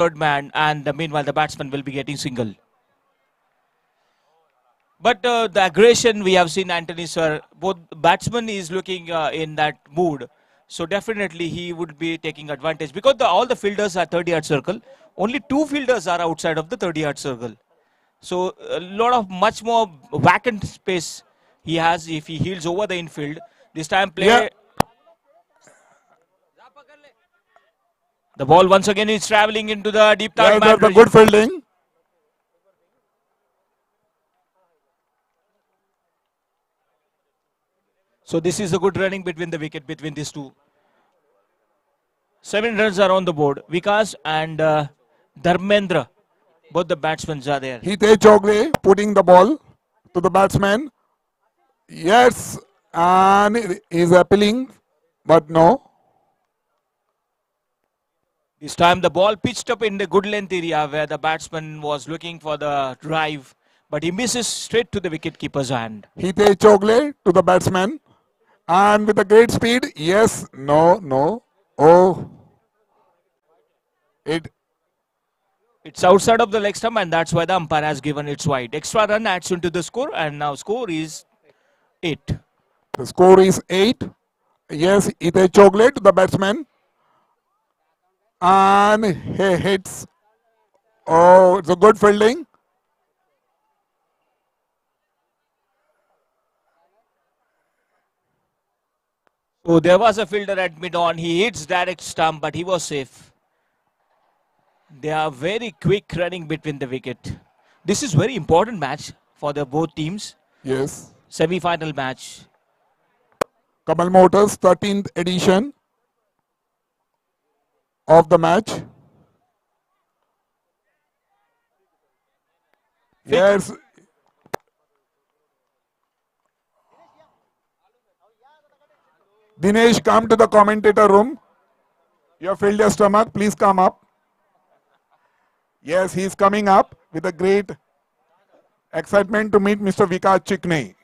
third man, and meanwhile the batsman will be getting single. But the aggression we have seen, Anthony sir, both batsman is looking in that mood. So definitely he would be taking advantage because all the fielders are 30-yard circle. Only 2 fielders are outside of the 30-yard circle. So a lot of much more vacant space he has if he heels over the infield. This time play. Yeah. The ball once again is traveling into the deep Yeah, third man. that's a good fielding. So this is a good running between the wicket between these two. 7 runs are on the board. Vikas and Dharmendra, both the batsmen are there. Hitesh Chogle putting the ball to the batsman. Yes, and he's appealing, but no. This time the ball pitched up in the good length area where the batsman was looking for the drive, but he misses straight to the wicket-keeper's hand. Hitesh Chogle to the batsman. And with a great speed, yes, no, no. Oh, It's outside of the leg stump, and that's why the umpire has given it wide. Extra run adds into the score, and now score is 8. the score is 8. Yes, Hitesh Chogle to the batsman. And he hits. Oh, it's a good fielding. So there was a fielder at mid-on. He hits direct stump, but he was safe. They are very quick running between the wicket. This is very important match for the both teams. Yes. Semi-final match. Kamal Motors 13th edition of the match. Yes. Dinesh, come to the commentator room. You have filled your stomach. Please come up. Yes, he is coming up with a great excitement to meet Mr. Vikas Chikne.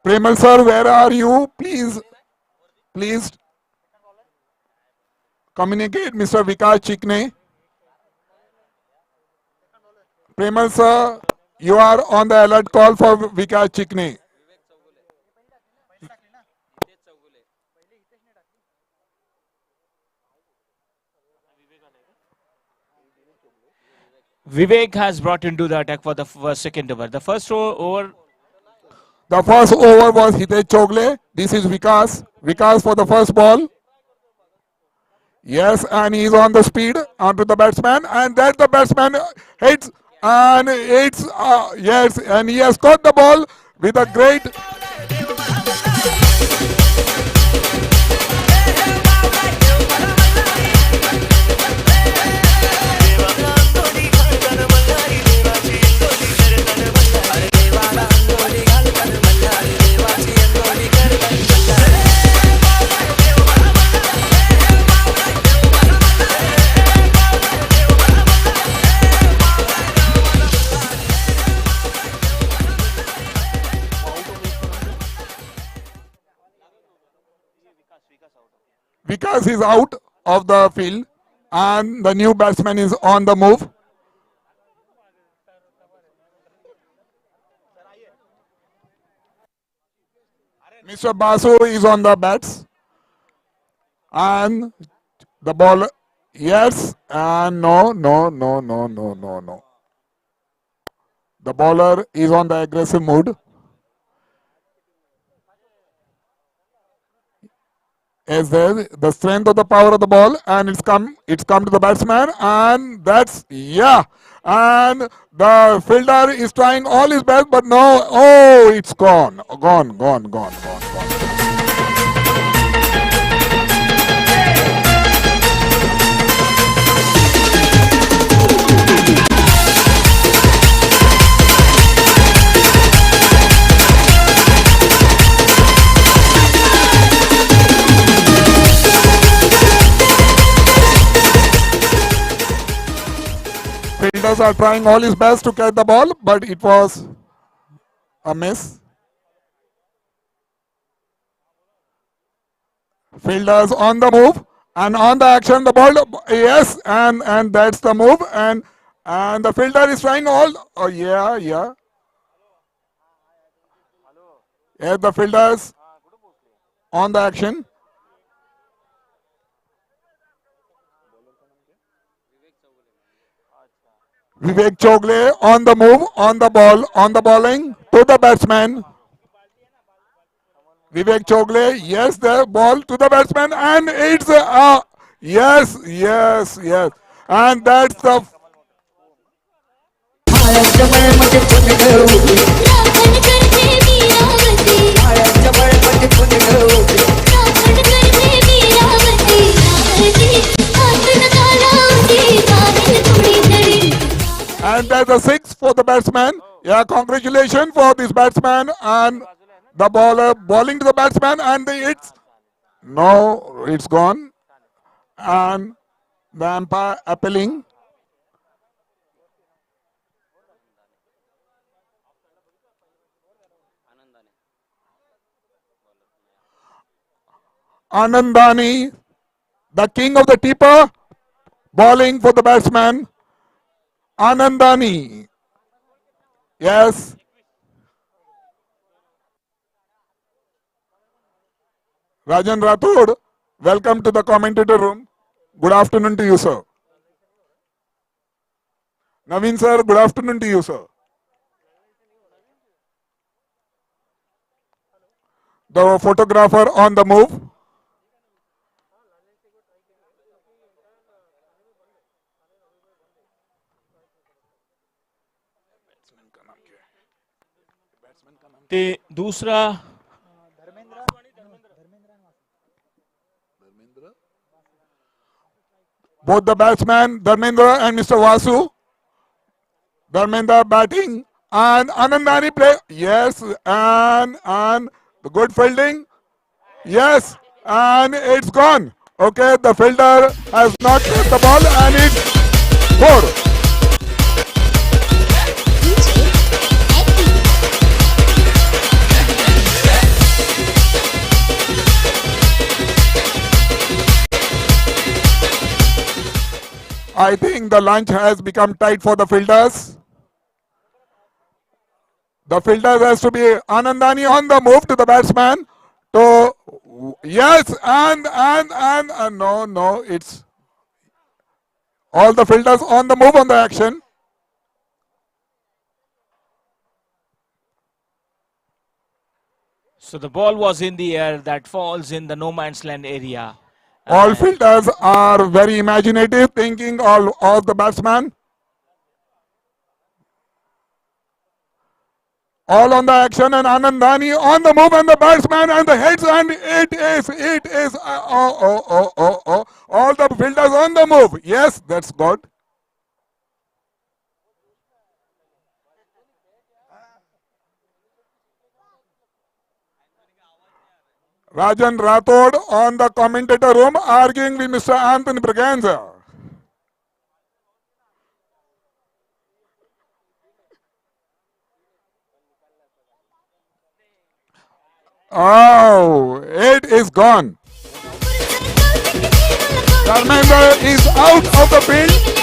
Premal sir, where are you? Please communicate Mr. Vikas Chikne. Premal sir, you are on the alert call for Vikas Chikne. Vivek has brought into the attack for the second over. The first over. The first over was Hitesh Chogle. This is Vikas. Vikas for the first ball. Yes, and he's on the speed onto the batsman, and that the batsman hits, and it's yes, and he has caught the ball with a great. Vikas is out of the field, and the new batsman is on the move. Mr. Basu is on the bats, and the ball, yes, and no, no, no, no, no, no, no. The bowler is on the aggressive mood. Is there the strength of the power of the ball, and it's come to the batsman, and that's and the fielder is trying all his best, but no, oh, it's gone. Fielders are trying all his best to catch the ball, but it was a miss. Fielders on the move and on the action. The ball, yes, and that's the move. And the fielder is trying all. Oh yeah, yeah. Yes, the fielders on the action. Vivek Chogle on the move, on the ball, on the bowling to the batsman. Vivek Chogle, yes, the ball to the batsman, and it's yes, yes, yes, and that's the and that's a six for the batsman. Yeah, congratulations for this batsman and the bowler bowling to the batsman, and it's no, it's gone, and the umpire appealing. Anandani, the king of the tipper, bowling for the batsman. Anandani. Yes. Rajan Rathod, welcome to the commentator room. Good afternoon to you, sir. Naveen sir, good afternoon to you, sir. The photographer on the move. ते दूसरा Both the batsmen, Dharmendra and Mr. Vasu. Dharmendra batting and Anandani play. Yes, and the good fielding. Yes, and it's gone. Okay, the fielder has not hit the ball and it's four. I think the lunch has become tight for the fielders. The fielder has to be Anandani on the move to the batsman. To yes, and no, it's all the fielders on the move on the action. So the ball was in the air that falls in the no man's land area. All fielders are very imaginative, thinking all of the batsman. All on the action and Anandani on the move and the batsman and the heads and it is all the fielders on the move. Yes, that's good. Rajan Rathod on the commentator room arguing with Mr. Anthony Braganza. Oh, it is gone. Dharmendra is out of the field.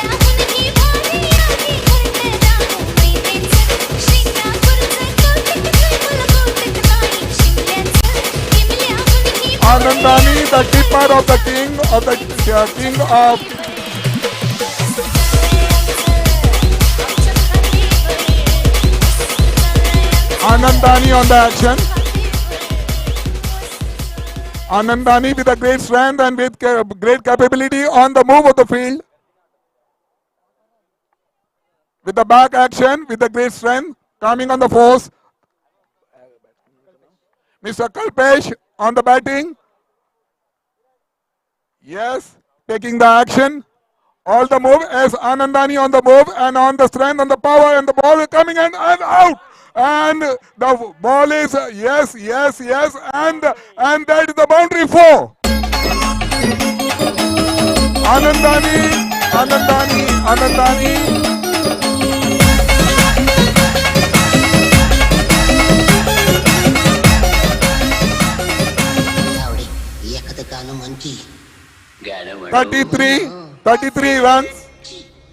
Anandani, the keeper of the king of Anandani on the action. Anandani with a great strength and with great capability on the move of the field. With the back action, with the great strength, coming on the force. Mr. Kalpesh on the batting. Yes, taking the action. All the move as Anandani on the move and on the strength, on the power, and the ball is coming and out. And the ball is yes, and that is the boundary four. Anandani. गाणं म्हणती 33 runs.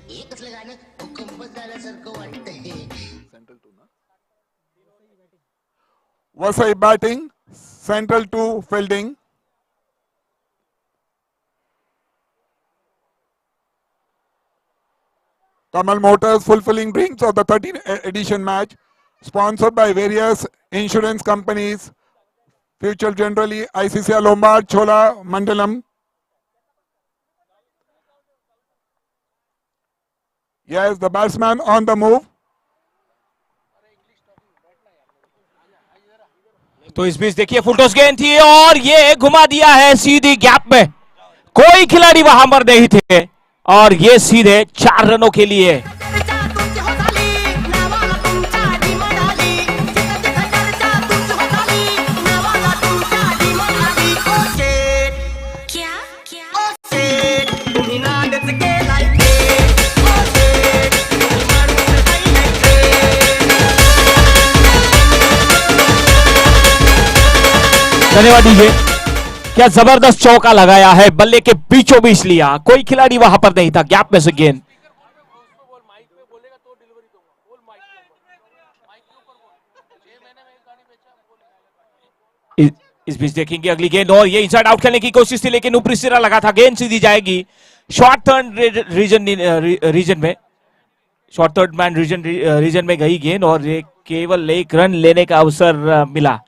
हे कसलं गाणं भूकंप झाल्यासारखं वाटतंय. Vasai batting, Central 2 fielding. Kamal Motors fulfilling dreams of the 13th edition match, sponsored by various insurance companies, Future Generali, ICICI Lombard, Chola Mandalam. Yes, the batsman on the move. तो इस बीच देखिए full toss गेंद थी और ये घुमा दिया है सीधी गैप में, कोई खिलाड़ी वहां पर नहीं थे और ये सीधे 4 रनों के लिए. धन्यवाद डीजे. क्या जबरदस्त चौका लगाया है, बल्ले के बीचों बीच लिया, कोई खिलाड़ी वहां पर नहीं था, गैप में से गेंद. इस बीच देखेंगे अगली गेंद और ये इनसाइड आउट खेलने की कोशिश थी लेकिन ऊपरी सिरा लगा था, गेंद सीधी जाएगी शॉर्ट थर्ड रीजन में, शॉर्ट थर्ड मैन रीजन में गई गेंद और ये केवल 1 रन लेने का अवसर मिला.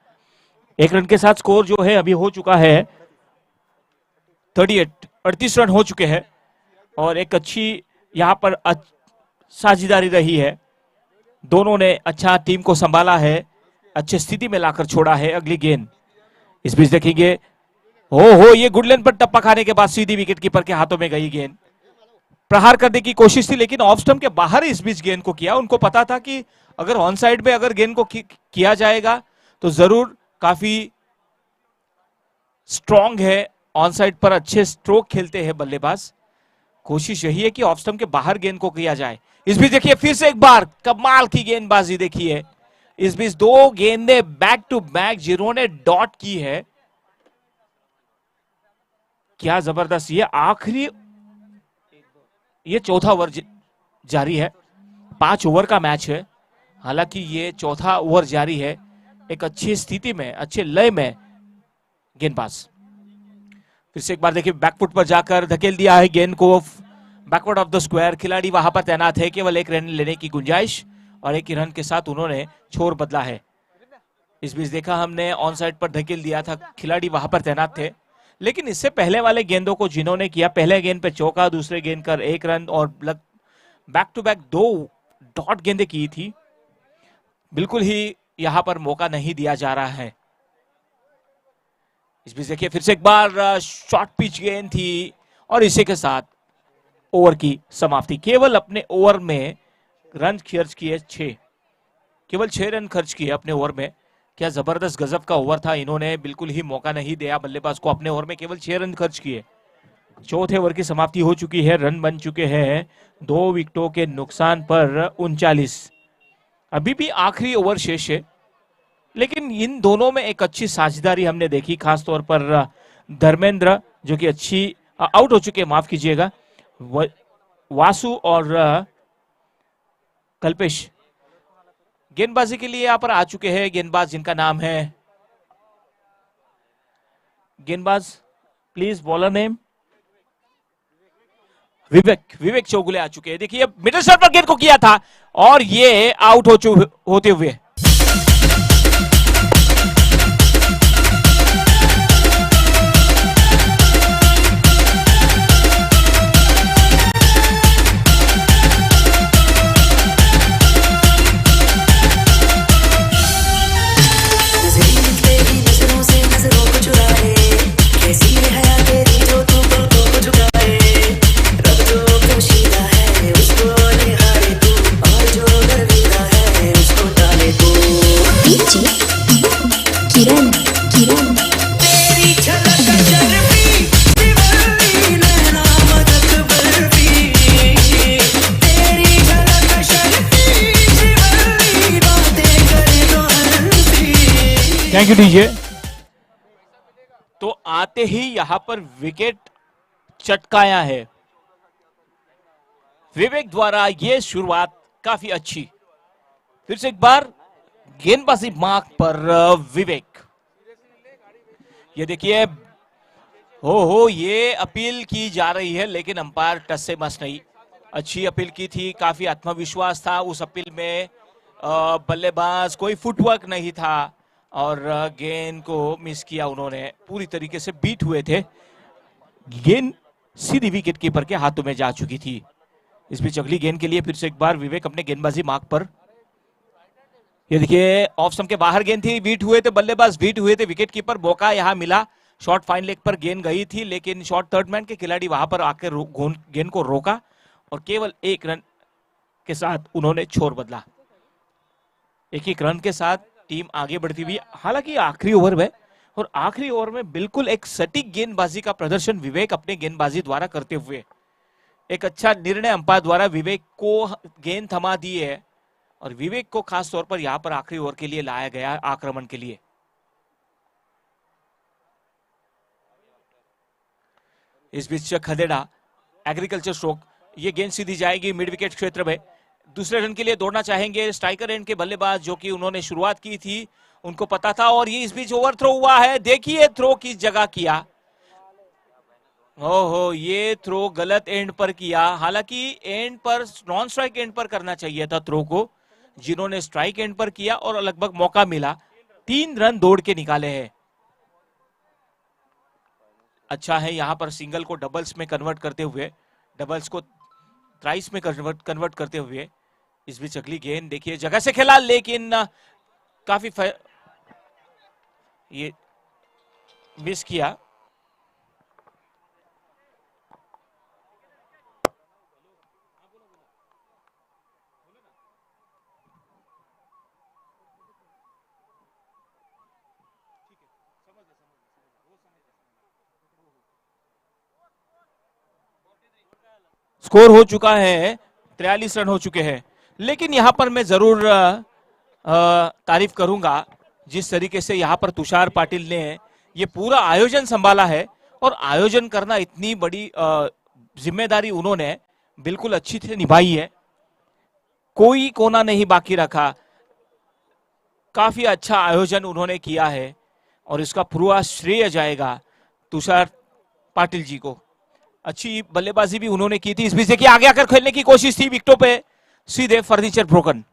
1 रन के साथ स्कोर जो है अभी हो चुका है 38 रन हो चुके हैं और एक अच्छी यहां पर साझेदारी रही है, दोनों ने अच्छा टीम को संभाला है, अच्छी स्थिति में लाकर छोड़ा है. अगली गेंद इस बीच देखेंगे, हो ये गुड लेंथ पर टप्पा खाने के बाद सीधी विकेट कीपर के हाथों में गई गेंद. प्रहार करने की कोशिश थी लेकिन ऑफ स्टंप के बाहर इस बीच गेंद को किया. उनको पता था कि अगर ऑन साइड में अगर गेंद को किया जाएगा तो जरूर काफी स्ट्रॉन्ग है, ऑन साइड पर अच्छे स्ट्रोक खेलते हैं बल्लेबाज. कोशिश यही है कि ऑफ स्टंप के बाहर गेंद को किया जाए. इस बीच देखिए फिर से एक बार कमाल की गेंदबाजी देखिए, इस बीच 2 गेंदें बैक टू बैक जिन्होंने डॉट की है, क्या जबरदस्त. ये आखिरी, ये चौथा ओवर जारी है, 5 ओवर का मैच है, हालांकि ये चौथा ओवर जारी है. एक अच्छी स्थिति में, अच्छे लय में गेंदबाज. फिर से एक बार देखिए बैकफुट पर जाकर धकेल दिया है गेंद को बैकवर्ड ऑफ द स्क्वायर. खिलाड़ी वहां पर तैनात है, केवल 1 रन लेने की गुंजाइश और 1 रन के साथ उन्होंने छोर बदला है. इस बीच देखा हमने ऑन साइड पर धकेल दिया था, खिलाड़ी वहां पर तैनात थे, लेकिन इससे पहले वाले गेंदों को जिन्होंने किया, पहले गेंद पे चौका, दूसरे गेंद पर 1 रन और बैक टू बैक 2 डॉट गेंदें की थी, बिल्कुल ही यहां पर मौका नहीं दिया जा रहा है. इस बीच देखिए फिर से एक बार शॉर्ट पिच गेंद थी और इसी के साथ ओवर की समाप्ति. केवल अपने ओवर में रन खर्च किए 6, केवल 6 रन खर्च किए अपने ओवर में. क्या जबरदस्त गजब का ओवर था, इन्होंने बिल्कुल ही मौका नहीं दिया बल्लेबाज को. अपने ओवर में केवल 6 रन खर्च किए. चौथे ओवर की समाप्ति हो चुकी है, रन बन चुके हैं 2 विकेटों के नुकसान पर 39. अभी भी आखिरी ओवर शेष है, लेकिन इन दोनों में एक अच्छी साझेदारी हमने देखी, खासतौर पर धर्मेंद्र जो कि अच्छी आउट हो चुके, माफ कीजिएगा, वासु और कल्पेश गेंदबाजी के लिए यहां पर आ चुके हैं. गेंदबाज जिनका नाम है, गेंदबाज प्लीज बॉलर नेम विवेक चौगुले आ चुके हैं. देखिए मिडल शॉट पर गेंद को किया था और ये आउट होते हुए. Thank you DJ. तो आते ही यहां पर विकेट चटकाया है विवेक द्वारा। ये शुरुआत काफी अच्छी। फिर से एक बार गेंदबाजी मार्क पर विवेक। ये देखिए, हो ये अपील की जा रही है, लेकिन अंपायर टस से मस नहीं। अच्छी अपील की थी, काफी आत्मविश्वास था उस अपील में। बल्लेबाज कोई फुटवर्क नहीं था और गेंद को मिस किया उन्होंने। पूरी तरीके से बीट हुए थे। गेंद सीधी विकेट कीपर के हाथों में जा चुकी थी। इस बीच अगली गेंद के लिए फिर से एक बार विवेक अपने गेंदबाजी मार्क पर। ये देखिए, ऑफ स्टंप के बाहर गेंद थी, बीट हुए थे बल्लेबाज, बीट हुए थे विकेट कीपर। मौका यहां मिला, शॉर्ट फाइन लेग पर गेंद गई थी, लेकिन शॉर्ट थर्ड मैन के खिलाड़ी वहां पर आकर गेंद को रोका और केवल एक रन के साथ उन्होंने छोर बदला। एक एक रन के साथ टीम आगे बढ़ती हुई। हालांकि आखिरी ओवर में, और आखिरी ओवर में बिल्कुल एक सटीक गेंदबाजी का प्रदर्शन विवेक अपने गेंदबाजी द्वारा करते हुए। एक अच्छा निर्णय अंपायर द्वारा विवेक को गेंद थमा दी है और विवेक को खास तौर पर यहां पर आखिरी ओवर के लिए लाया गया आक्रमण के लिए। इस बीच खदेड़ा एग्रीकल्चर स्ट्रोक, ये गेंद सीधी जाएगी मिड विकेट क्षेत्र में। दूसरे रन के लिए दौड़ना चाहेंगे स्ट्राइकर एंड के बल्लेबाज, जो कि उन्होंने शुरुआत की थी, उनको पता था। और ये इस बीच ओवर थ्रो हुआ है। देखिए थ्रो किस जगह किया। ओहो, ये थ्रो गलत एंड पर किया। हालांकि एंड पर, नॉन स्ट्राइक एंड पर करना चाहिए था थ्रो को, जिन्होंने स्ट्राइक एंड पर किया और लगभग मौका मिला। 3 रन दौड़ के निकाले हैं। अच्छा है यहां पर सिंगल को डबल्स में कन्वर्ट करते हुए, डबल्स को थ्राइस में कन्वर्ट करते हुए। इस बीच अगली गेंद देखिए, जगह से खेला, लेकिन काफी ये मिस किया। स्कोर हो चुका है 43 रन हो चुके हैं। लेकिन यहां पर मैं जरूर तारीफ करूंगा जिस तरीके से यहां पर तुषार पाटिल ने ये पूरा आयोजन संभाला है। और आयोजन करना इतनी बड़ी जिम्मेदारी उन्होंने बिल्कुल अच्छी से निभाई है। कोई कोना नहीं बाकी रखा। काफी अच्छा आयोजन उन्होंने किया है और इसका पूरा श्रेय जाएगा तुषार पाटिल जी को। अच्छी बल्लेबाजी भी उन्होंने की थी। इस बीच देखिए आगे आकर खेलने की कोशिश थी, विकेटों पे सीधे furniture broken.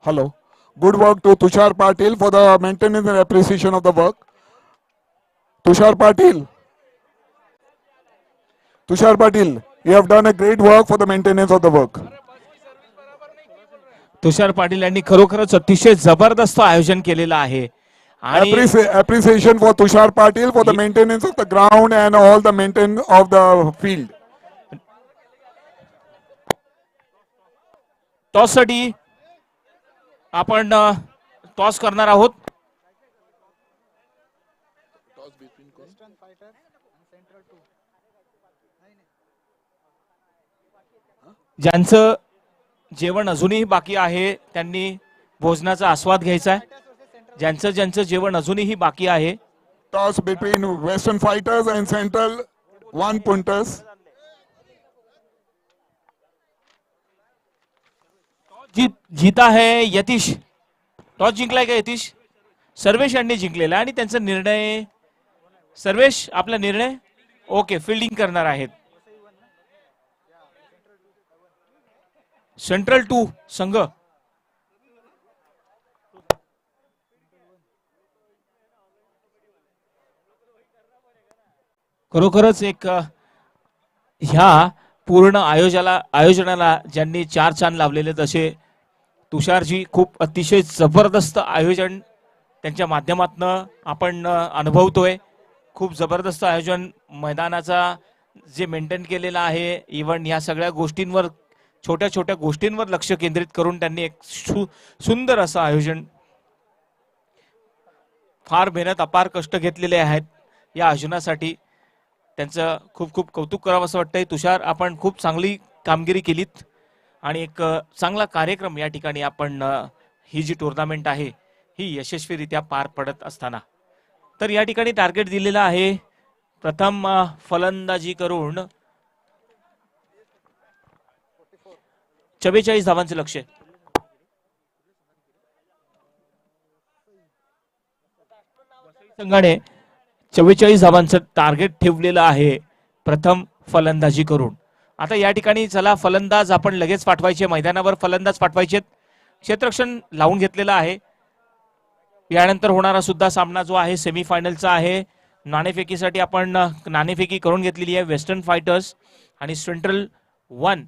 Hello. Good work to Tushar Patil for the maintenance and appreciation of the work. Tushar Patil, you have done a great work for the maintenance of the work. Tushar Patil यांनी खरोखरच अतिशय जबरदस्त आयोजन केलेलं आहे आणि Appreciation for Tushar Patil for the maintenance of the ground and all the maintenance of the field. Toss साठी आपण टॉस करणार आहोत. ज्यांचं जेवण अजूनही बाकी आहे त्यांनी भोजनाचा आस्वाद घ्यायचा आहे. ज्यांचं जेवण अजूनही बाकी आहे. Toss between Western Fighters and Central 1 pointers. जीता है यतीश. टॉस जिंकलाय का यतीश? सर्वेश यांनी जिंकलेला आणि त्यांचा निर्णय. सर्वेश आपला निर्णय. ओके, फिल्डिंग करणार आहेत. सेंट्रल 2 संघ. खरोखरच एक ह्या पूर्ण आयोजनाला ज्यांनी 4 चांद लावलेले तसे तुषारजी खूप अतिशय जबरदस्त आयोजन त्यांच्या माध्यमातून आपण अनुभवतोय. खूप जबरदस्त आयोजन मैदानाचा जे मेंटेन केलेलं आहे. इव्हन ह्या सगळ्या गोष्टींवर छोट्या छोट्या गोष्टींवर लक्ष केंद्रित करून त्यांनी एक सुंदर असं आयोजन. फार मेहनत अपार कष्ट घेतलेले आहेत या आयोजनासाठी. त्यांचं खूप खूप कौतुक करावं असं वाटतंय. तुषार, आपण खूप चांगली कामगिरी केलीत आणि एक चांगला कार्यक्रम या ठिकाणी आपण ही जी टुर्नामेंट आहे ही यशस्वीरित्या पार पडत असताना. तर या ठिकाणी टार्गेट दिलेलं आहे प्रथम फलंदाजी करून 44 धावांचे लक्ष्य. संघाने 44 धावांचं टार्गेट ठेवलेलं आहे प्रथम फलंदाजी करून. आता या ठिकाणी चला फलंदाज आपण लगेच पाठवायचे मैदानावर. फलंदाज पाठवायचे. क्षेत्ररक्षण लावून घेतलेलं आहे. यानंतर होणारा सुद्धा सामना जो आहे सेमीफायनलचा आहे. नाणेफेकीसाठी आपण नाणेफेकी करून घेतलेली आहे. वेस्टर्न फायटर्स आणि सेंट्रल 1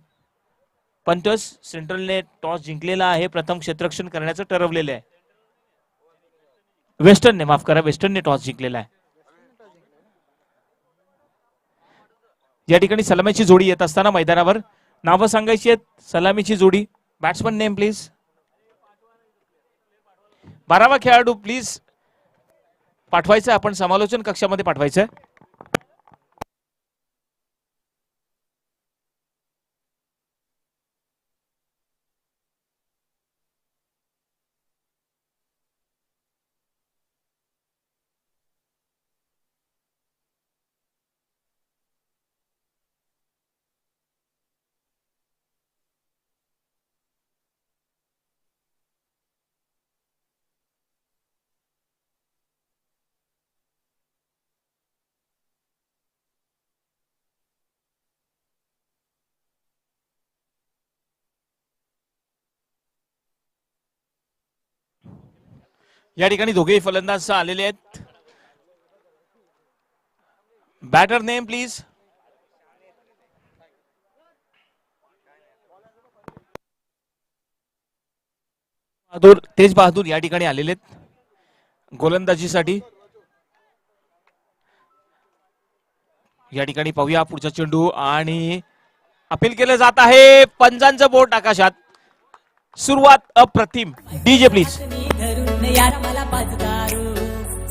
पंटर्स. सेंट्रलने टॉस जिंकलेला आहे. प्रथम क्षेत्ररक्षण करण्याचं ठरवलेलं आहे. वेस्टर्नने, माफ करा, वेस्टर्नने टॉस जिंकलेला आहे. या ठिकाणी सलामीची जोडी येत असताना मैदानावर नावं सांगायची आहेत. सलामीची जोडी. Batsman name please. 12वा खेळाडू प्लीज पाठवायचं. आपण समालोचन कक्षामध्ये पाठवायचं. या ठिकाणी दोघेही फलंदाज आलेले आहेत. Batter name please. Tej Bahadur या ठिकाणी आलेले आहेत गोलंदाजीसाठी. या ठिकाणी पाहूया पुढचा चेंडू आणि अपील केलं जात आहे. पंजांचं बोट आकाशात. सुरुवात अप्रतिम. DJ please. यार मला पाचदारू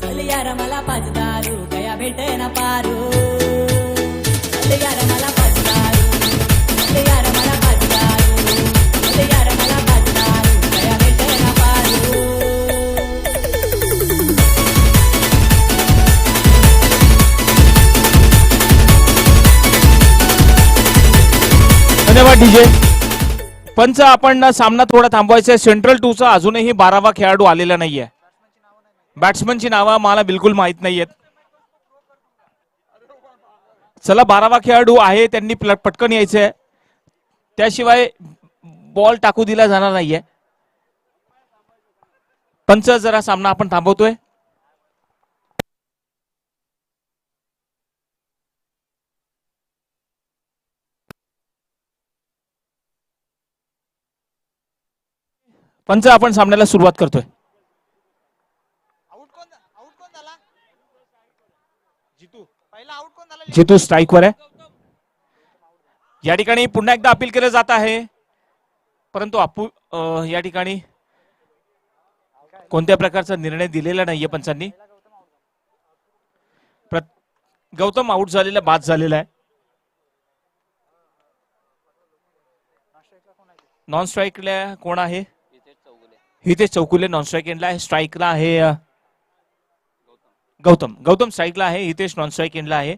चल यार मला पाचदारू गया भेटे ना पारू चल यार मला पाचदारू चल यार मला पाचदारू चल यार मला पाचदारू गया भेटे ना पारू. धन्यवाद डीजे. पंच, आपण सामना थोडा थांबवायचा आहे. सेंट्रल 2 चा अजूनही 12वा खेळाडू आलेला नाहीये. बॅट्समनची नावं मला बिलकुल माहित नाहीयेत. चला 12वा खेळाडू आहे त्यांनी पटकन यायचंय. त्याशिवाय बॉल टाकू दिला जाणार नाहीये. पंच, जरा सामना आपण थांबवतोय. पंच, आपण सामन्याला सुरुवात करतोय. जितू स्ट्राईकवर आहे. या ठिकाणी पुन्हा एकदा अपील केलं जात आहे, परंतु या ठिकाणी कोणत्या प्रकारचा निर्णय दिलेला नाहीये पंचांनी. गौतम आउट झालेला, बाद झालेला आहे. नॉन स्ट्राईकला कोण आहे? हितेश चौगुले नॉन स्ट्राईक एंडला आहे. स्ट्राईकला आहे गौतम स्ट्राईकला आहे, हितेश नॉन स्ट्राईक एंडला आहे.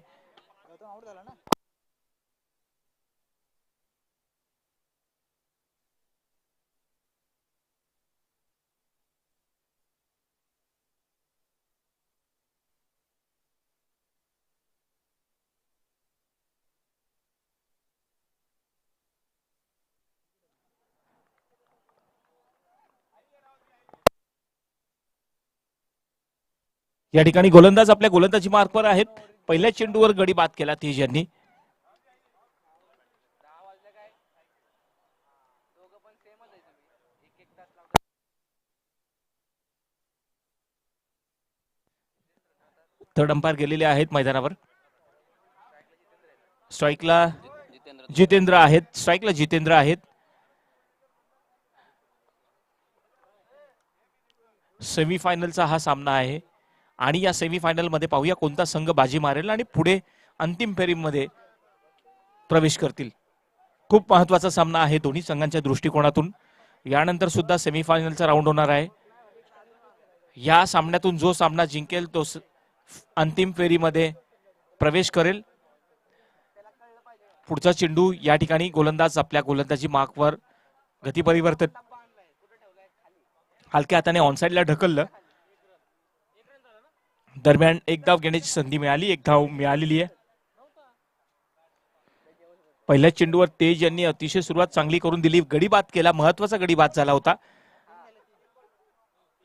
या ठिकाणी गोलंदाज आपल्या गोलंदाजी मार्कवर आहेत. पहिल्या चेंडूवर गडी बाद केला तेज यांनी. थर्ड अंपायर गेलेले आहेत मैदानावर. स्ट्राईकला जितेंद्र आहेत. सेमीफायनलचा हा सामना आहे आणि या सेमीफायनल मध्ये पाहूया कोणता संघ बाजी मारेल आणि पुढे अंतिम फेरीमध्ये प्रवेश करतील. खूप महत्वाचा सामना आहे दोन्ही संघांच्या दृष्टिकोनातून. यानंतर सुद्धा सेमीफायनलचा राऊंड होणार आहे. या सामन्यातून जो सामना जिंकेल तो अंतिम फेरीमध्ये प्रवेश करेल. पुढचा चेंडू या ठिकाणी गोलंदाज आपल्या गोलंदाजी मार्कवर गती परिवर्तन हलक्या हाताने ऑनसाइडला ढकललं. दरम्यान एक धाव घेण्याची संधी मिळाली, एक धाव मिळालेली आहे. पहिल्या चेंडूवर तेज यांनी अतिशय सुरुवात चांगली करून दिली, गडी बाद केला, महत्वाचा गडी बाद झाला होता.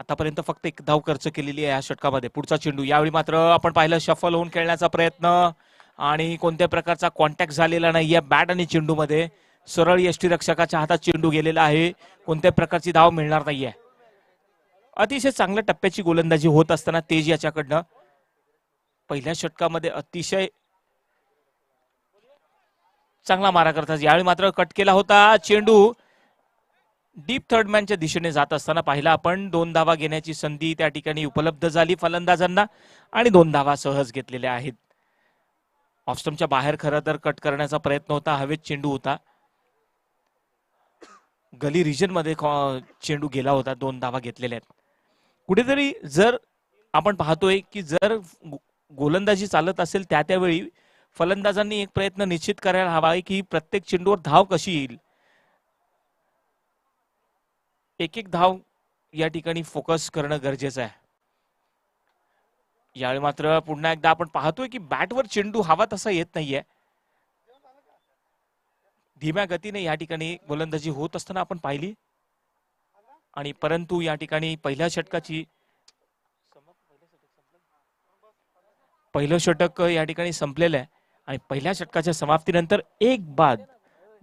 आतापर्यंत फक्त एक धाव खर्च केलेली आहे या षटकामध्ये. पुढचा चेंडू यावेळी मात्र आपण पाहिलं शफल होऊन खेळण्याचा प्रयत्न आणि कोणत्या प्रकारचा कॉन्टॅक्ट झालेला नाहीये बॅट आणि चेंडू मध्ये. सरळ यष्टीरक्षकाच्या हातात चेंडू गेलेला आहे, कोणत्या प्रकारची धाव मिळणार नाहीये. अतिशय चांगल्या टप्प्याची गोलंदाजी होत असताना तेज याच्याकडनं पहिल्या षटकामध्ये अतिशय चांगला मारा करतात. यावेळी मात्र कट केला होता चेंडू डीप थर्ड मॅनच्या दिशेने जात असताना पाहिला आपण. 2 धावा घेण्याची संधी त्या ठिकाणी उपलब्ध झाली फलंदाजांना आणि 2 धावा सहज घेतलेल्या आहेत. ऑफस्टंपच्या बाहेर खरं तर कट करण्याचा प्रयत्न होता, हवेत चेंडू होता, गली रिजन मध्ये चेंडू गेला होता. 2 धावा घेतलेल्या आहेत. कुठेतरी जर आपण पाहतोय की जर गोलंदाजी चालत असेल त्यावेळी फलंदाजांनी एक प्रयत्न निश्चित करायला हवा आहे की प्रत्येक चेंडूवर धाव कशी येईल. एक धाव या ठिकाणी फोकस करणं गरजेचं आहे. यावेळी मात्र पुन्हा एकदा आपण पाहतोय की बॅटवर चेंडू हवा तसा येत नाहीये. धीम्या गतीने या ठिकाणी गोलंदाजी होत असताना आपण पाहिली आणि परंतु या ठिकाणी पहिल्या पहिलं षटक या ठिकाणी संपलेलं आहे आणि पहिल्या षटकाच्या समाप्तीनंतर एक बाद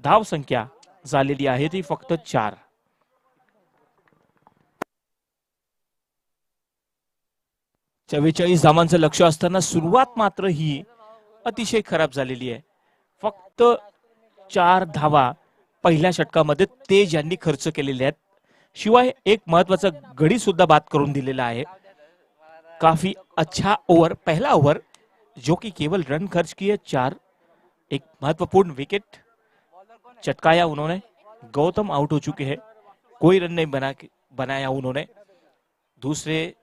धाव संख्या झालेली आहे ती फक्त 4. 44 धावांचं लक्ष असताना सुरुवात मात्र ही अतिशय खराब झालेली आहे. फक्त 4 धावा पहिल्या षटकामध्ये तेज यांनी खर्च केलेले आहेत. शिवाय एक महत्वाचा गडी सुद्धा बाद करून दिलेला आहे. काफी अच्छा ओवर, पहला ओवर जो कि केवल रन खर्च किए 4. एक महत्वपूर्ण विकेट चटकाया उन्होंने. गौतम आउट हो चुके हैं, कोई रन नहीं बनाया उन्होंने. दूसरे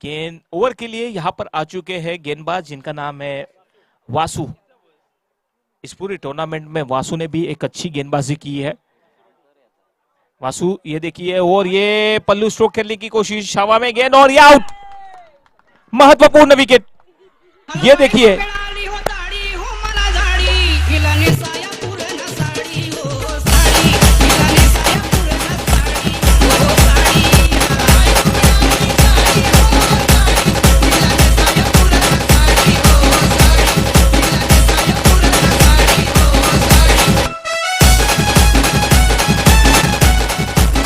गेंद ओवर के लिए यहां पर आ चुके हैं गेंदबाज जिनका नाम है वासु. इस पूरी टूर्नामेंट में वासु ने भी एक अच्छी गेंदबाजी की है. वासु ये देखिए और ये पल्लू स्ट्रोक खेलने की कोशिश, हवा में गेंद और ये आउट. महत्वपूर्ण विकेट ये देखिए.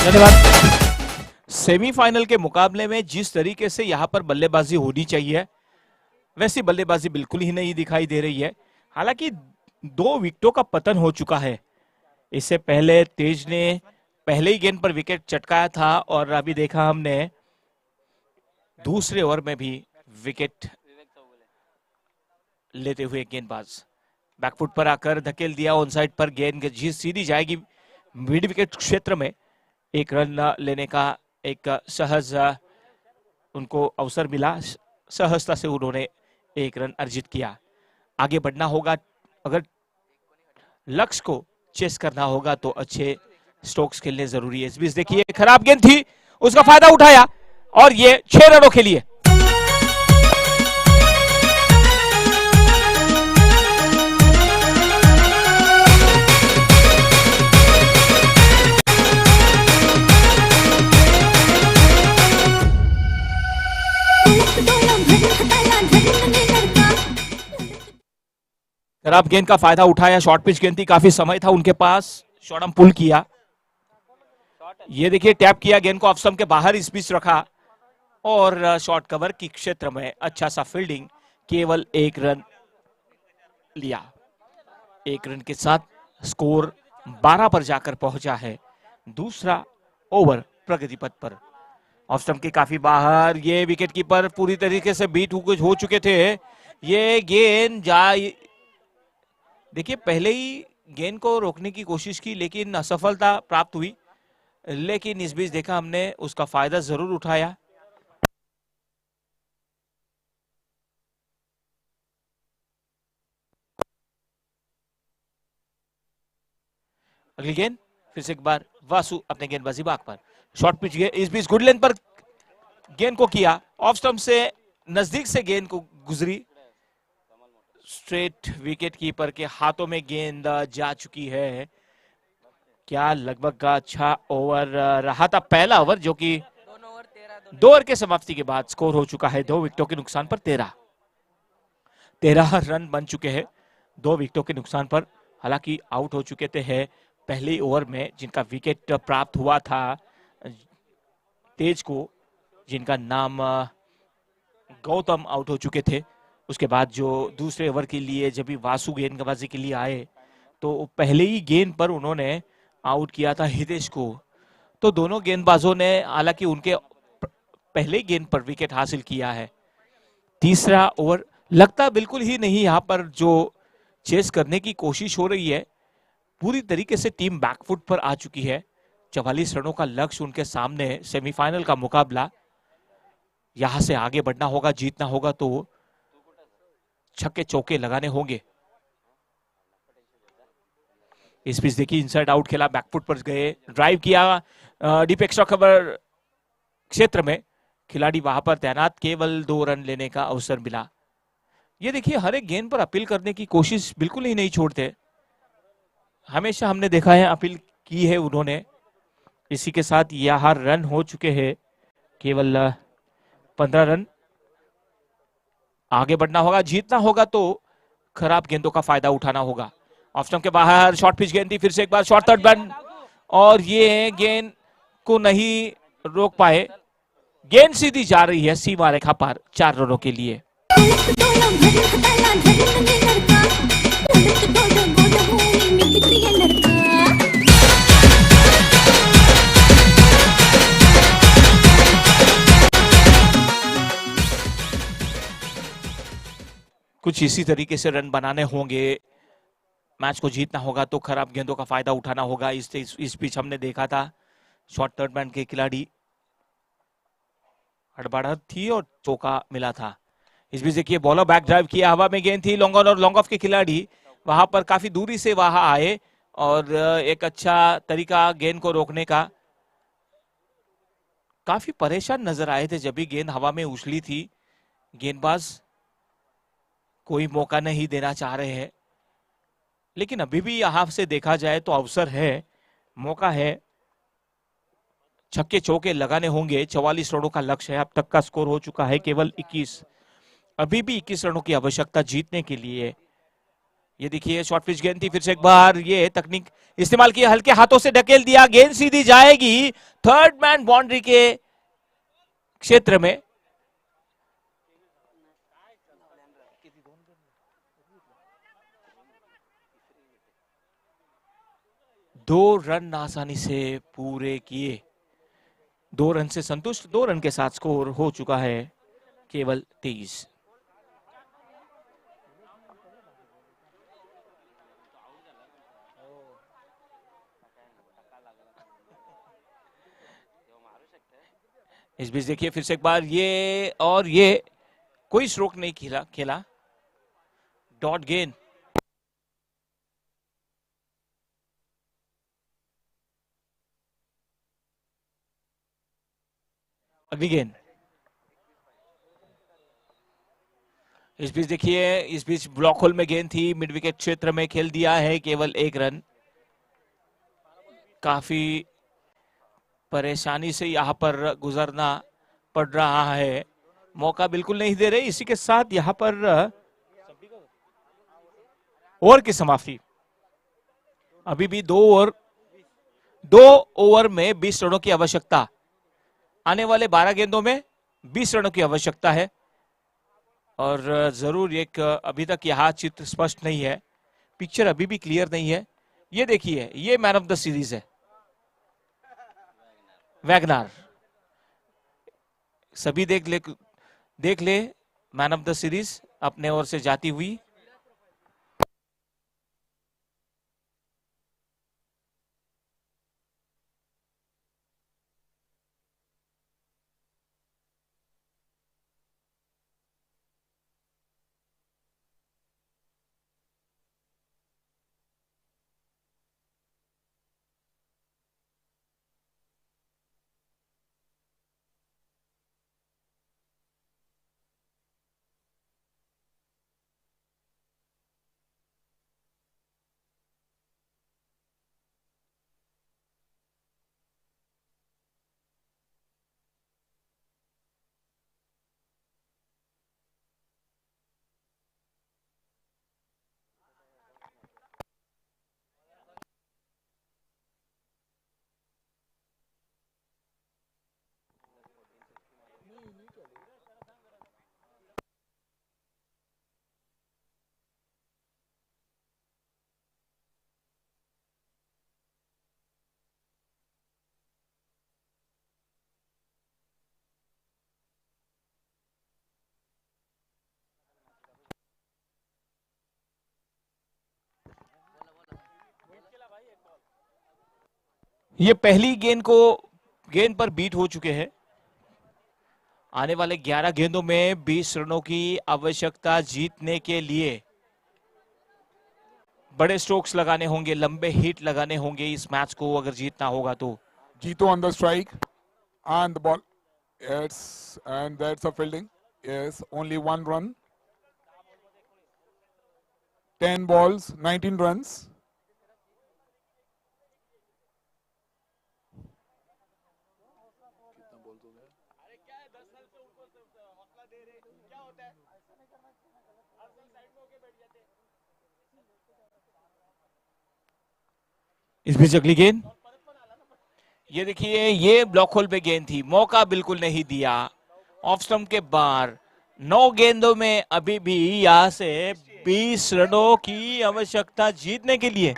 धन्यवाद. सेमीफाइनल के मुकाबले में जिस तरीके से यहां पर बल्लेबाजी होनी चाहिए वैसी बल्लेबाजी बिल्कुल ही नहीं दिखाई दे रही है। हालांकि 2 विकेटों का पतन हो चुका है। इससे पहले तेज ने पहले ही गेंद पर विकेट चटकाया था और अभी देखा हमने दूसरे ओवर में भी विकेट लेते हुए गेंदबाज बैकफुट पर आकर धकेल दिया। ऑन साइड पर गेंद सीधी जाएगी मिड विकेट क्षेत्र में। एक रन लेने का एक सहज उनको अवसर मिला, सहजता से उन्होंने एक रन अर्जित किया। आगे बढ़ना होगा, अगर लक्ष्य को चेस करना होगा तो अच्छे स्ट्रोक्स खेलने जरूरी है। इस बीच देखिए खराब गेंद थी, उसका फायदा उठाया और ये 6 रनों के लिए। खराब गेंद का फायदा उठाया, शॉर्ट पिच गेंद थी, काफी समय था उनके पास, शॉर्ट पुल किया। ये देखिए टैप किया गेंद को ऑफ स्टंप के बाहर इस बीच रखा और शॉर्ट कवर की क्षेत्र में अच्छा सा फील्डिंग, केवल 1 रन लिया। 1 रन के साथ स्कोर 12 पर जाकर पहुंचा है। दूसरा ओवर प्रगति पथ पर। ऑफ स्टंप के काफी बाहर, ये विकेट कीपर पूरी तरीके से बीट हो चुके थे। ये गेंद देखिए पहले ही गेंद को रोकने की कोशिश की लेकिन असफलता प्राप्त हुई, लेकिन इस बीच देखा हमने उसका फायदा जरूर उठाया। अगली गेंद फिर से एक बार वासु अपने गेंदबाजी बाग पर, शॉर्ट पिच गेंद इस बीच गुड लेंथ पर गेंद को किया, ऑफ स्टंप से नजदीक से गेंद को गुजरी, स्ट्रेट विकेट कीपर के हाथों में गेंद जा चुकी है। क्या लगभग का अच्छा ओवर रहा था पहला ओवर, जो कि 2 ओवर के समाप्ति के बाद स्कोर हो चुका है 2 विकेटों के नुकसान पर 13 रन बन चुके हैं 2 विकेटों के नुकसान पर। हालांकि आउट हो चुके थे पहले ओवर में जिनका विकेट प्राप्त हुआ था तेज को, जिनका नाम गौतम आउट हो चुके थे। उसके बाद जो दूसरे ओवर के लिए जब भी वासु गेंदबाजी के लिए आए तो पहले ही गेंद पर उन्होंने आउट किया था हितेश को। तो दोनों गेंदबाजों ने हालांकि उनके पहले ही गेंद पर विकेट हासिल किया है। तीसरा ओवर लगता बिल्कुल ही नहीं, यहाँ पर जो चेस करने की कोशिश हो रही है पूरी तरीके से टीम बैकफुट पर आ चुकी है। 44 रनों का लक्ष्य उनके सामने, सेमीफाइनल का मुकाबला, यहां से आगे बढ़ना होगा, जीतना होगा तो छक्के चौके लगाने होंगे। इस बीच देखिए इनसाइड आउट खेला, बैकफुट पर गए, ड्राइव किया डीप एक्स्ट्रा कवर क्षेत्र में, खिलाड़ी वहां पर तैनात, केवल 2 रन लेने का अवसर मिला। ये देखिए हर एक गेंद पर अपील करने की कोशिश बिल्कुल ही नहीं छोड़ते, हमेशा हमने देखा है अपील की है उन्होंने। इसी के साथ यह रन हो चुके हैं केवल 15 रन। आगे बढ़ना होगा, जीतना होगा तो खराब गेंदों का फायदा उठाना होगा। ऑफ स्टंप के बाहर शॉर्ट पिच गेंद थी, फिर से एक बार शॉर्ट थर्ड बैन और ये गेंद को नहीं रोक पाए। गेंद सीधी जा रही है सीमा रेखा पार 4 रनों के लिए। कुछ इसी तरीके से रन बनाने होंगे, मैच को जीतना होगा तो खराब गेंदों का फायदा उठाना होगा। इस बीच हमने देखा था शॉर्ट थर्ड बैन के खिलाड़ी हड़बड़ाहट थी और चौका मिला था। इस बीच देखिए बॉलर बैक ड्राइव किया, हवा में गेंद थी, लॉन्ग ऑन और लॉन्ग ऑफ के खिलाड़ी वहां पर काफी दूरी से वहां आए और एक अच्छा तरीका गेंद को रोकने का। काफी परेशान नजर आए थे जब भी गेंद हवा में उछली थी, गेंदबाज कोई मौका नहीं देना चाह रहे हैं, लेकिन अभी भी यहां से देखा जाए तो अवसर है, मौका है, छक्के चौके लगाने होंगे। 44 रनों का लक्ष्य है, अब तक का स्कोर हो चुका है केवल 21, अभी भी 21 रनों की आवश्यकता जीतने के लिए। ये देखिए शॉर्ट पिच गेंद थी, फिर से एक बार ये तकनीक इस्तेमाल किया, हल्के हाथों से ढकेल दिया, गेंद सीधी जाएगी थर्ड मैन बाउंड्री के क्षेत्र में। दो रन आसानी से पूरे किए, 2 रन से संतुष्ट, 2 रन के साथ स्कोर हो चुका है केवल 23। इस बीच देखिए फिर से एक बार ये, और ये कोई स्ट्रोक नहीं खेला, डॉट गेंद। अगली गेंद। इस बीच देखिए, इस बीच ब्लॉक होल में गेंद थी, मिड विकेट क्षेत्र में खेल दिया है, केवल 1 रन। काफी परेशानी से यहां पर गुजरना पड़ रहा है, मौका बिल्कुल नहीं दे रहे। इसी के साथ यहां पर ओवर की समाप्ति। अभी भी 2 ओवर में 20 रनों की आवश्यकता, आने वाले 12 गेंदों में 20 रनों की आवश्यकता है। और जरूर एक अभी तक यह चित्र स्पष्ट नहीं है, पिक्चर अभी भी क्लियर नहीं है। ये देखिए, ये मैन ऑफ द सीरीज है, वैगनार। सभी देख ले मैन ऑफ द सीरीज अपने ओर से जाती हुई। ये पहली गेंद पर बीट हो चुके हैं। आने वाले 11 गेंदों में 20 रनों की आवश्यकता जीतने के लिए। बड़े स्ट्रोक्स लगाने होंगे, लंबे हिट लगाने होंगे इस मैच को अगर जीतना होगा तो। Jito on the strike and the ball. Yes, and that's a fielding. Yes, only 1 run. 10 balls, 19 runs. इस बीच अगली गेंद, ये देखिए, ये ब्लॉक होल पे गेंद थी, मौका बिल्कुल नहीं दिया, ऑफ स्टंप के बाहर। 9 गेंदों में अभी भी यहां से 20 रनों की आवश्यकता जीतने के लिए।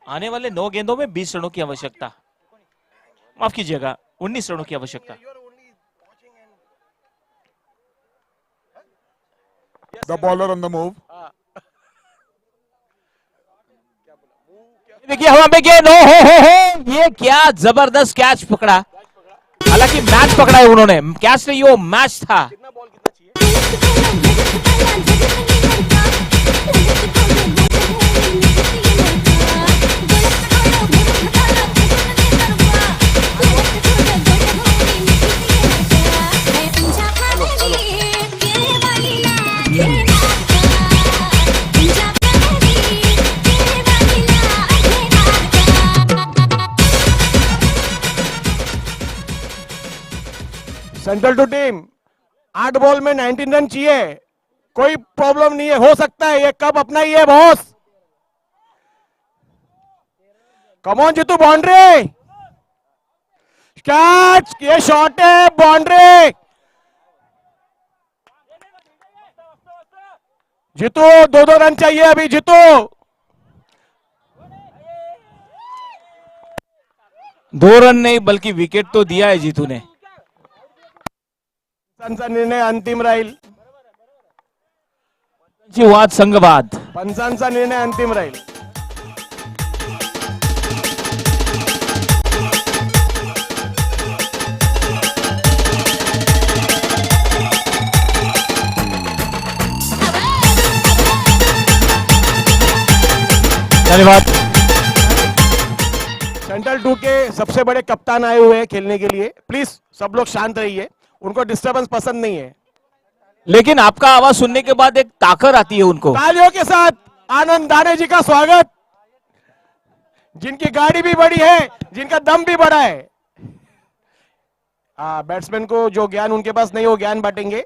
आने वाले 9 गेंदों में 20 रनों की आवश्यकता, माफ कीजिएगा 19 रनों की आवश्यकता। The bowler on the move. देखिए हवा में गेंद, हो, ये क्या जबरदस्त कैच पकड़ा। हालांकि मैच पकड़ा है उन्होंने, कैच नहीं, वो मैच था। सेंट्रल टू टीम, 8 बॉल में 19 रन चाहिए, कोई प्रॉब्लम नहीं है, हो सकता है, ये कब अपना ही है boss. Come on Jeetu, boundary, catch, ये शॉट है, बाउंड्री। जीतू 2-2 रन चाहिए अभी जीतू। 2 रन नहीं बल्कि विकेट तो दिया है जीतू ने। पंचांचा निर्णय अंतिम राहील, जी वाद संघवाद। पंचांचा निर्णय अंतिम राहील। धन्यवाद। सेंट्रल 2 के सबसे बड़े कप्तान आए हुए हैं खेलने के लिए, प्लीज सब लोग शांत रहिए, उनको डिस्टरबेंस पसंद नहीं है। लेकिन आपका आवाज सुनने के बाद एक ताकत आती है उनको। तालियों के साथ आनंद दाने जी का स्वागत, जिनकी गाड़ी भी बड़ी है, जिनका दम भी बड़ा है। बैट्समैन को जो ज्ञान उनके पास नहीं वो ज्ञान बांटेंगे।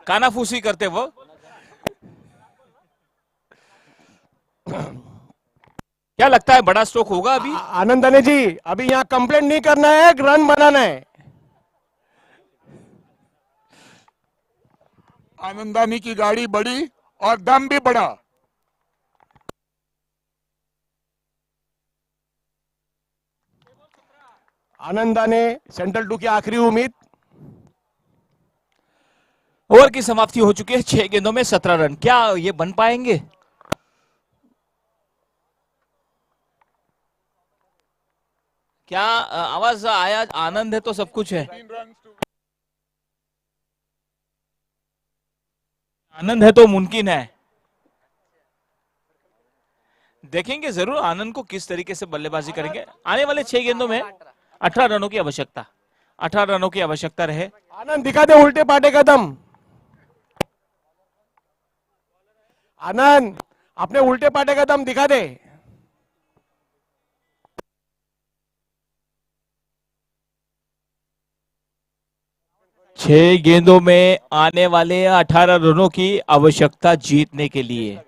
कानाफूसी करते वो। क्या लगता है बड़ा स्ट्रोक होगा अभी? आनंद दाने जी अभी यहाँ कंप्लेंट नहीं करना है, रन बनाना है। आनंदानी की गाड़ी बड़ी और दम भी बड़ा। आनंद दाने सेंट्रल 2 की आखिरी उम्मीद। ओवर की समाप्ति हो चुकी है, 6 गेंदों में 17 रन। क्या ये बन पाएंगे? क्या आवाज आया? आनंद है तो सब कुछ है। आनंद है तो मुमकिन है। देखेंगे जरूर आनंद को किस तरीके से बल्लेबाजी करेंगे। आने वाले 6 गेंदों में 18 रनों की आवश्यकता, 18 रनों की आवश्यकता रहे। आनंद दिखा दे उल्टे पाटे का दम। आनंद अपने उल्टे पाटे का दम दिखा दे। छह गेंदों में आने वाले 18 रनों की आवश्यकता जीतने के लिए।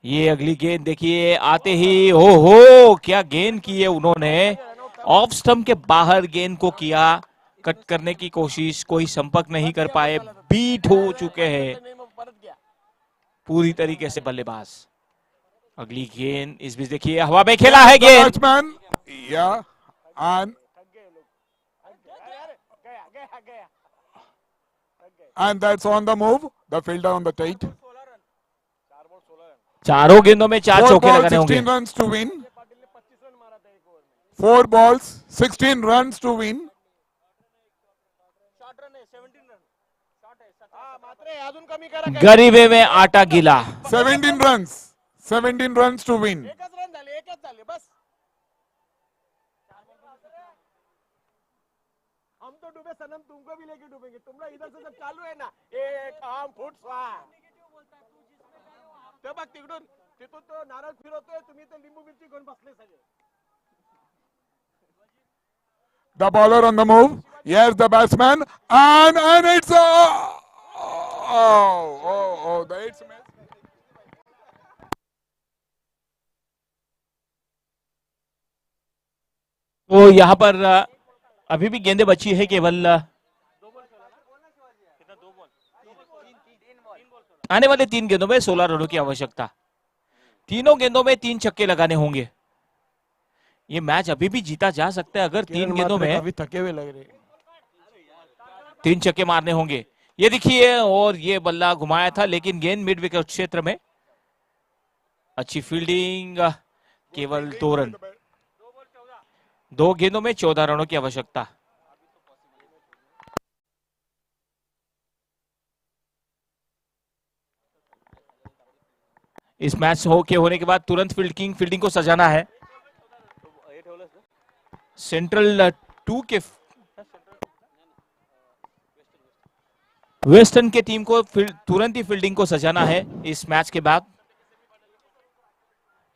ये अगली गेंद देखिए आते ही, हो क्या गेंद की है उन्होंने। ऑफ स्टंप के बाहर गेंद को किया, कट करने की कोशिश, कोई संपर्क नहीं कर पाए, बीट हो चुके हैं पूरी तरीके से बल्लेबाज। अगली गेंद इस बीच देखिए हवा में खेला है गेंद। बैट्समैन या and that's on the move. The fielder on the tight. चारों गेंदों में 4 4 चौके balls, लगाने होंगे। 16 runs to win. 4 balls, 16 runs to win. गरीबे में आटा गीला। 17 runs. 17 runs to win. हम तो डूबे सनम, तुमको भी लेके डूबेंगे। तुम लोग इधर से जब चालू है ना, एक हम फुट ते बघ तिकडून तिथून तो नारळ फिरवतोय, तुम्ही ते लिंबू मिरची घेऊन बसले सगळे। The bowler on the move. Yes, the batsman. And it's the it's miss. तो यहाँ पर अभी भी गेंदें बची है केवल। आने वाले 3 गेंदों में 16 रनों की आवश्यकता। तीनों गेंदों में 3 छक्के लगाने होंगे। ये मैच अभी भी जीता जा सकता है अगर 3 गेंदों में अभी थके हुए लग रहे। 3 छक्के मारने होंगे। ये देखिए, और ये बल्ला घुमाया था लेकिन गेंद मिड विकेट क्षेत्र में। अच्छी फील्डिंग, केवल 2 रन। 2 गेंदों में 14 रनों की आवश्यकता। इस मैच होने के बाद तुरंत फील्डिंग को सजाना है। सेंट्रल 2 के वेस्टर्न के टीम को तुरंत ही फील्डिंग को सजाना है इस मैच के बाद।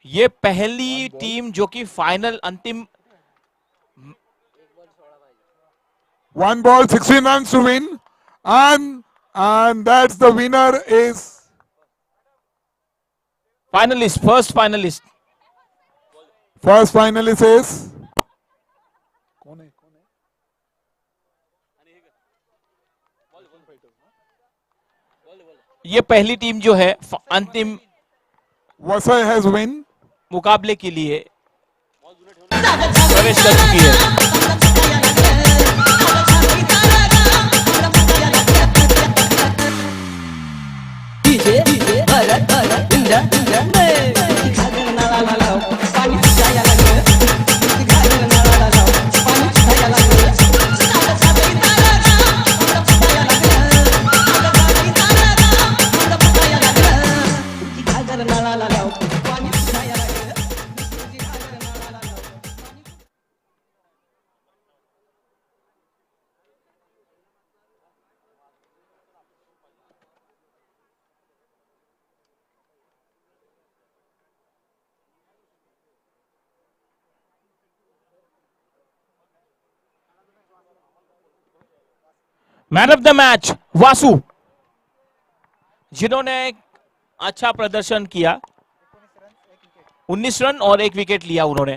ये पहली टीम जो कि फाइनल अंतिम 1 ball, 16 runs to win. And that's the winner is finalist, first finalist. first finalist is ये पहली टीम जो है अंतिम Vasai has win. मुकाबले के लिए प्रवेश कर चुकी है। डीजे भरत भरत इंद्र इंद्र में man of the match Vasu, जिन्होंने एक अच्छा प्रदर्शन किया। 19 रन और 1 विकेट लिया उन्होंने।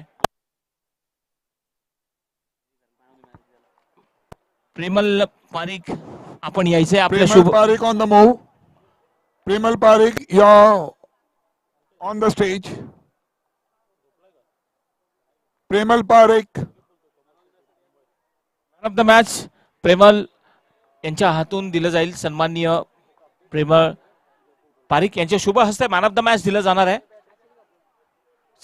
प्रेमल पारिक, आपण यायचे आपल्या Premal Shubh Parikh on the move. Premal Parikh, you're on the stage. Premal Parikh. Man of the match Premal यांच्या हातून दिलं जाईल। सन्माननीय प्रेमल पारिक यांच्या शुभ हस्ते मॅन ऑफ द मॅच दिलं जाणार आहे।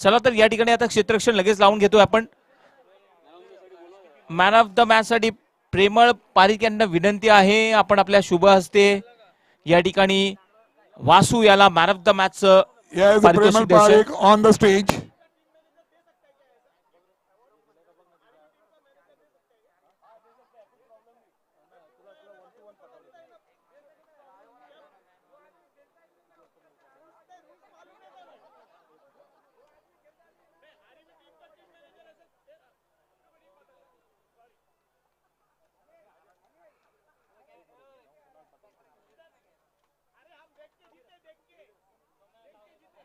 चला तर या ठिकाणी आता क्षेत्ररक्षण लगेच लावून घेतोय आपण। मॅन ऑफ द मॅच साठी प्रेमळ पारिक यांना विनंती आहे, आपण आपल्या शुभ हस्ते या ठिकाणी वासू याला man of the match Yes, Premal Parikh on the stage.